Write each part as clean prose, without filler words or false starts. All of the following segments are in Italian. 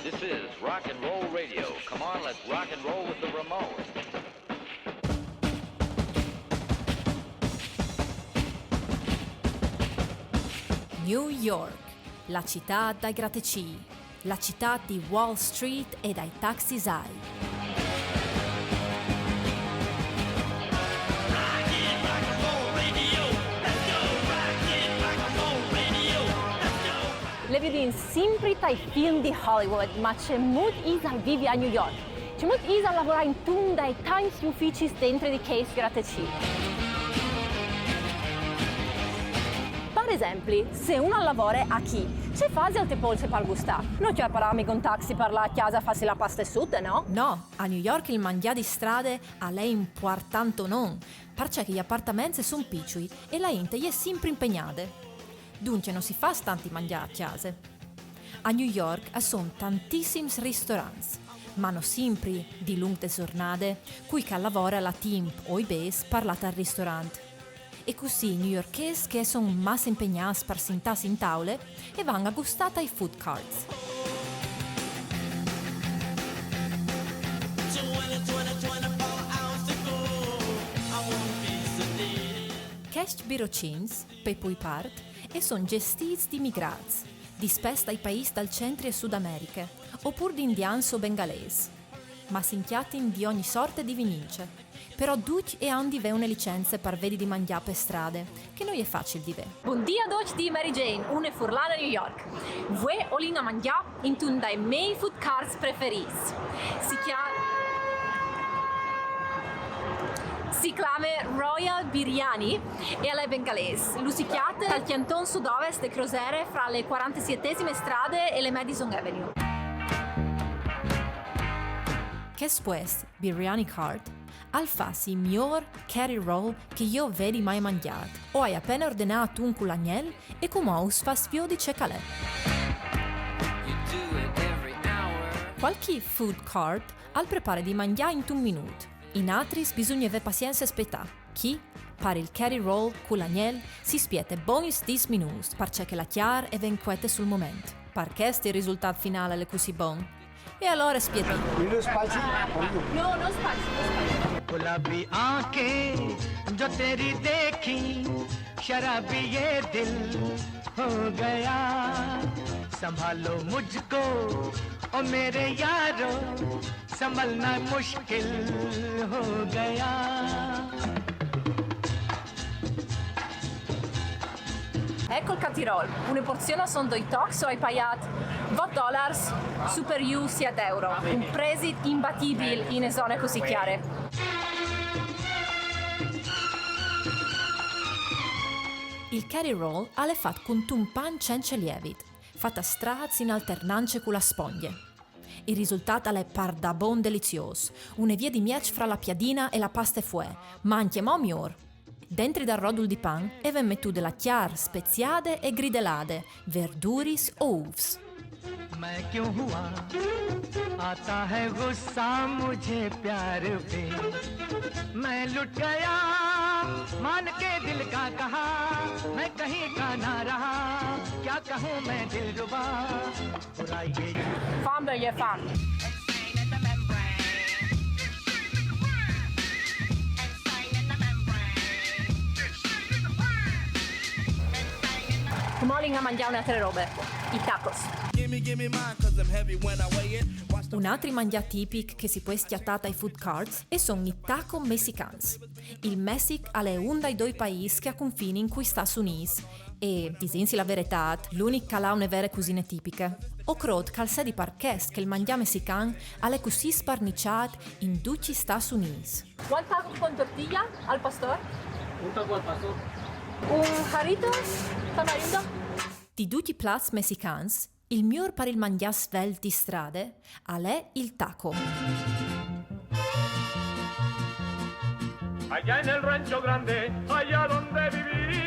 This is Rock and Roll Radio. Come on, let's rock and roll with the Ramones. New York, la città dai grattacieli, la città di Wall Street e dai taxisai. Le vedem sempre dai film di Hollywood, ma c'è molto isa vive a New York. C'è molto isa lavora in un dei tanti uffici dentro di Case grattacieli. Per esempio, se uno lavora a chi, c'è fase al polse per gustare. Non c'è pararmi con taxi per la casa farsi la pasta asciutta, no? No, a New York il mangiare di strade a lei importante non, perché gli appartamenti sono piccoli e la gente è sempre impegnata. Dunque non si fa tanti mangiare a casa. A New York sono tantissimi ristoranti, ma non sempre di lunghe giornate, cui che lavora la team o i base parlata al ristorante. E così i newyorkesi che sono massa impegnati per sentarsi in tavole e vanno a gustare ai food carts. Questi birocins, per poi parte, e sono gestiti di immigrati, dispersi dai paesi dal centro e Sud America, oppure di indiani o bengalesi, ma sinchiati di ogni sorta di vinince. Però tutti e hanno una licenza per vedi di mangiare per strade, che non è facile di vedere. Buongiorno a tutti di Mary Jane, una furlana a New York. Voi olino a mangiare in un dei miei food carts preferiti. Si chiama Royal Biryani e alla bengalese. Lo si chiama dal canton sud-ovest e crociere fra le 47esime strade e le Madison Avenue. Che pues, Biryani Cart, al fassi il miglior curry roll che io vedi mai mangiato. O hai appena ordinato un culagnel e come fa sfio di cecalè. Qualche food cart al prepara di mangiare in un minuto. In altri bisogna avere pazienza e aspettare. Chi? Per il curry roll culagnel si spiete buoni 10 minuti perché la chiara e venquete sul momento. Perché il risultato finale è così buono? E allora spieti. No, non spazio. गुलाबी आंखें जो तेरी देखी शराबी ये दिल हो गया संभालो मुझको ओ मेरे यारो संभलना मुश्किल हो गया Ecco il Catirol, una porzione sono 2 tox o hai pagato $20 super you 7 euro, un prezzo imbattibile in zone così chiare. Il curry roll è fatto con un pan senza lievito, fatta a strazzi in alternanza con la spoglia. Il risultato è pardabon delizioso, una via di miec fra la piadina e la pasta fue, ma anche miglior. Dentro dal rodul di pan e ven mettu della chiar speziate e gridelate, verduris o uvs. मैं क्यों हुआ आता है गुस्सा मुझे प्यार पे मैं लुट गया मान के दिल का कहा मैं कहीं का ना रहा क्या कहूँ मैं दिलरुबा बुरा ये Fan. Come a mangiare un'altra robe, i tacos. Un altro mangiare tipico che si può schiattare ai food carts e sono i tacos messicans. Il Messico è uno dei 2 paesi che ha confini in cui Stati Uniti e, disensi la verità, l'unico che ha una vera cucina tipica. O credo che al sé di parchès che il mangiare messicano è così sparniciato in tutti gli Stati Uniti. Un taco con tortilla al pastor. Un taco al pastor. Un jarritos tamarindo. Di tutti i piatti messicani, il miglior per il mangiare svelto di strade è il taco. Allá en el rancho grande, allá donde viví.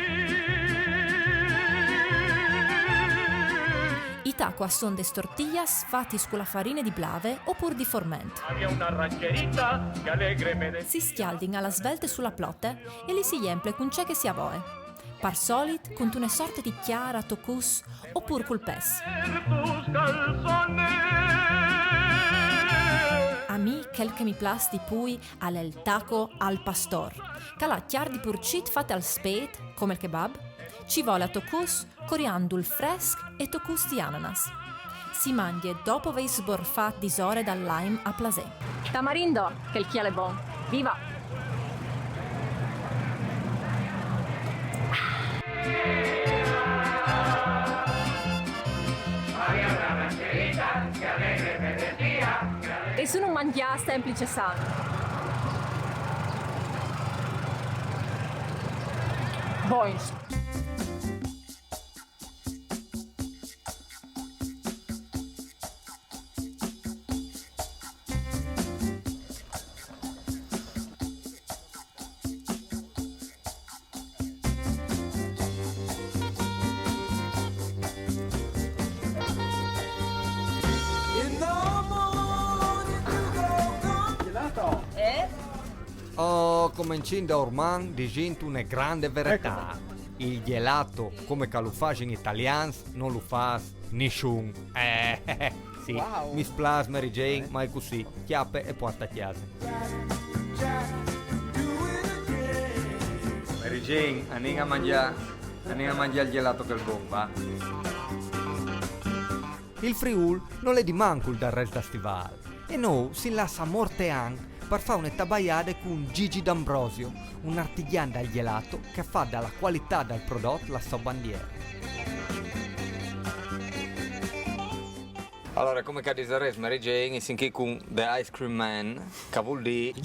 I taco sono delle tortillas fatti con la farina di blave oppure di formento. Había una rancherita que alegre me decía. Si scaldino alla svelte sulla plotte e li si riempie con ciò che si avoe. Par solito con una sorta di chiara tocus oppure col pes. Tus calzones quel che mi plasti poi è il taco al pastor, che la chiar di purcit fatta al spade, come il kebab, ci vuole tocus, coriandol fresc e tocus di ananas. Si mangia dopo aver sborfato di sore dal lime a plasè. Tamarindo, che il chiale bon. Viva! E sono un mangià semplice sano. Boins. Oh, cominciando ormai dicendo una grande verità. Il gelato, come che lo fa in italiano, non lo fa nessuno. Sì, Wow. mi spiace Mary Jane, ma è così. Chiappe e porta a casa. Mary Jane, andiamo a mangiare il gelato che è buono, va? Il Friul non è di manco dal resto stivale. E noi si lascia morte anche per fare una tabaiade con Gigi D'Ambrosio, un artigiano del gelato che fa dalla qualità del prodotto la sua bandiera. Allora, come che dice Mary Jane, si anche con The Ice Cream Man, che vuol dire...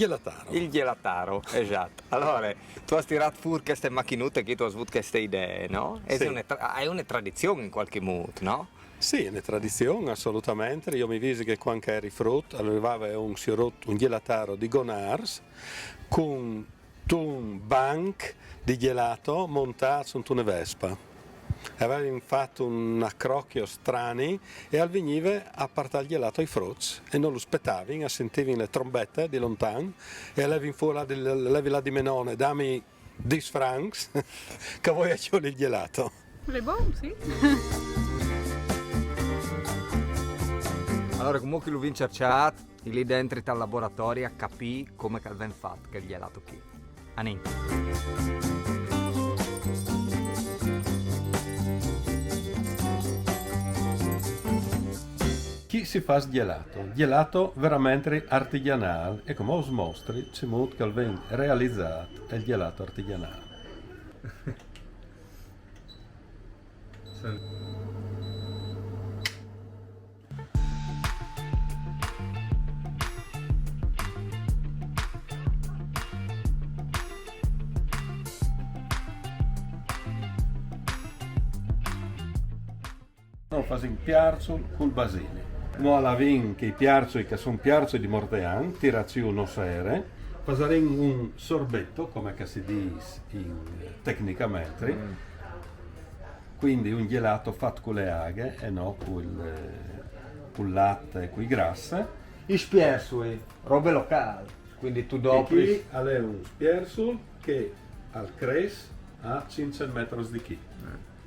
Il gelataro, esatto. Allora, tu hai tirato fuori queste macchinette che tu hai avuto queste idee, no? E Sì. hai una tradizione in qualche modo, no? Sì, è una tradizione, assolutamente. Io mi visi che quando eri frutto, aveva un gelataro di Gonars con un bank di gelato montato su una vespa. Avevano fatto un accrocchio strani e al veniva a partire il gelato ai frutti e non lo aspettavi, a sentivi le trombette di lontano e levi fuori levi la di menone, dammi 10 francs che vuoi accioli il gelato. Le bon, sì. Allora, comunque lo vince cercato, lì dentro al laboratorio a capire come che viene fatto che il gelato qui. Anin. Chi si fa gelato? Gelato veramente artigianale e come os mostri c'è molto che viene realizzato il gelato artigianale. Noi facciamo piarzo col basile. Noi alla vin che i piarzi che sono piarzi di Mortean, tirarci uno sere, faremo un sorbetto, come che si dice tecnicamente, quindi un gelato fatto con le aghe e non con il latte e con i grassi. I spiesui, robe locali, quindi tu E dopo... qui è un spiersul che al cres a 500 metri di chi.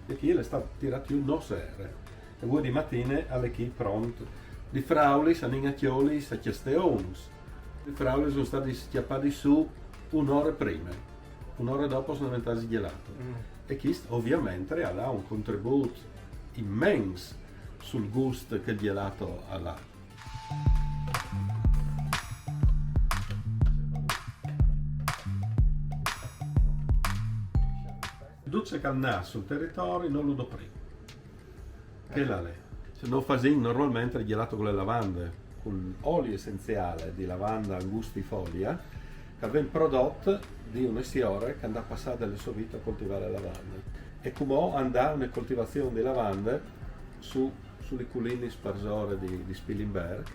E qui è stato tirato uno sere. E voi di mattina alle chi pronto. Di frauli sono in acchioli a chieste ons. I frauli sono stati schiappati su un'ora prima. Un'ora dopo sono diventati gelato. E questo ovviamente ha un contributo immenso sul gusto che il gelato ha. Duce che al naso sul territorio non lo do prima. Che la lei. Se non facciamo normalmente il gelato con le lavande, con olio essenziale di lavanda angustifolia, che viene prodotto di un estiore che andrà a passare delle sue vite a coltivare lavande. E come andrà una coltivazione di lavande sulle colline sparsore di Spilimberg,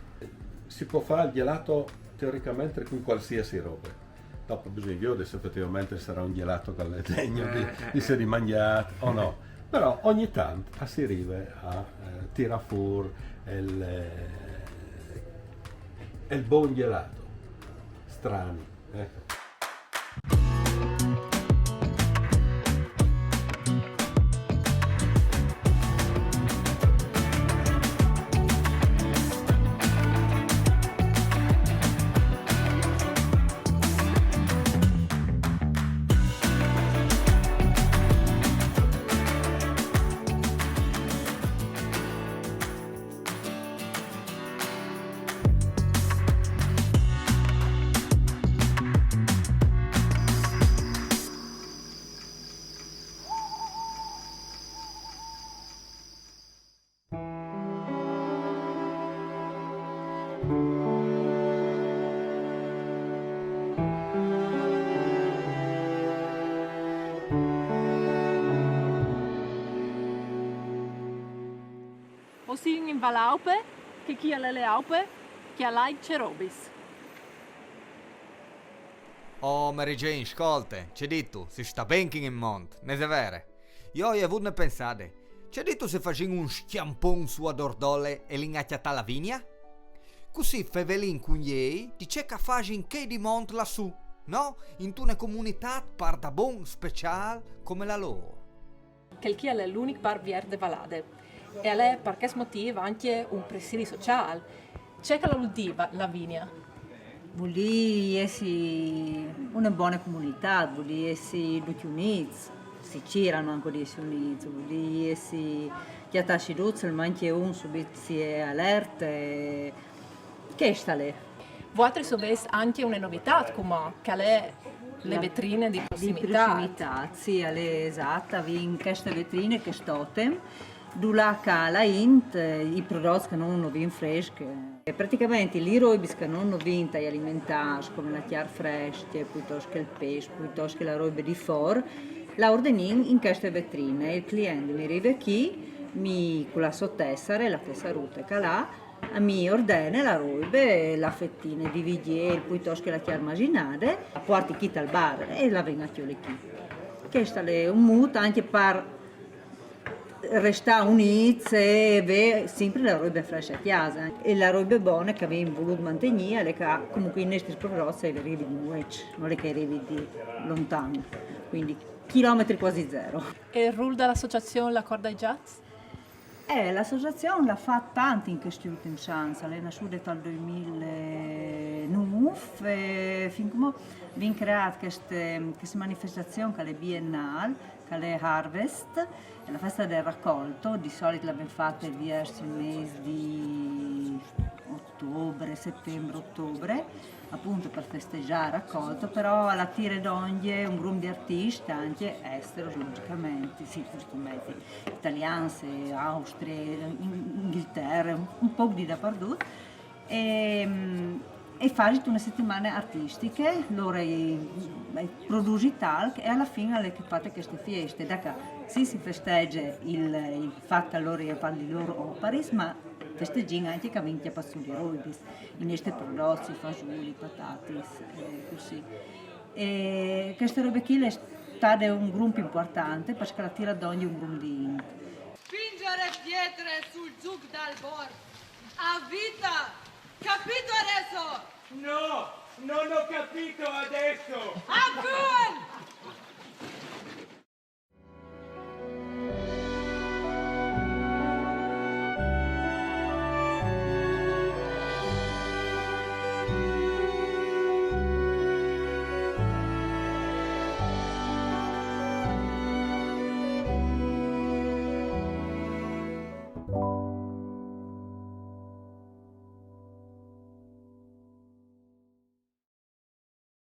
si può fare il gelato teoricamente con qualsiasi roba. Dopo bisogna vedere se effettivamente sarà un gelato che è degno di essere mangiato o no. Però ogni tanto si arriva a tirare fuori il buon gelato. Strano. Ecco. O sin in Valaupe, che chi ha le Aupe, che ha like Cerobis. Oh, Mary Jane, ascolta, c'è detto, si sta ben in monte, ne è vero? Io ho avuto ne pensate, c'è detto se facciamo un schiampon su ad Ordole e l'ingacciata la vigna? Così Fevelin con gli dice che facciamo che di monte lassù, no? In una comunità par da bon speciale come la loro. Che chi è l'unico par vierde valade. E a lei per questo motivo anche un presidio sociale. C'è che lo udiva Lavinia. Volì essere una buona comunità, volì essere tutti uniti, si c'erano anche di essere uniti, volì essere che a tasci d'uzzo, ma anche un subito si è allerta, che sta lì. Voi avete anche una novità come che è le vetrine di prossimità. Di prossimità, sì, è esatta, in queste vetrine che stotem, dove cala int i prodotti che non sono freschi. E praticamente i robi che non sono alimentati come la chiar fresca, piuttosto che il pesce, piuttosto che la roba di fuori, la ordiniamo in queste vetrine. Il cliente mi arriva qui, con la sua tessera, la tessarute che ha, mi ordina la roba, la fettina di vigier, piuttosto che la chiar maginade, la porti qui al bar e la venga a chiudere qui. Questo è un mood anche per restare uniti e avere sempre la roba fresca a casa. E la roba buona che abbiamo voluto mantenere è che comunque i nostri prodotti arrivano di noi, non è che arrivano di lontano, quindi chilometri quasi zero. E il ruolo dell'associazione La Corda ai Jazz? L'associazione l'ha fatto tanto in questi ultimi anni, è nata dal 2009 e fin come abbiamo creato questa manifestazione che è biennale, che è Harvest, è la festa del raccolto, di solito l'abbiamo fatta verso il mese di ottobre, settembre-ottobre, appunto per festeggiare il raccolto, però alla tira d'ogni un gruppo di artisti, anche esteri logicamente, italiani, Austria, Inghilterra, un po' di dappertutto, e fare una settimana artistiche, loro produci talc e alla fine alle fate queste feste, da che sì, si festeggia il fatto che loro fanno le loro opere, ma festeggiamo anche che vince passuri robis, in questi prodotti, fagioli, patate, così. E queste robe qui è stato un gruppo importante perché la tira d'ogni un gruppo di spingere pietre sul zug dal bord, a vita, capito adesso? No, non ho capito adesso! Abun!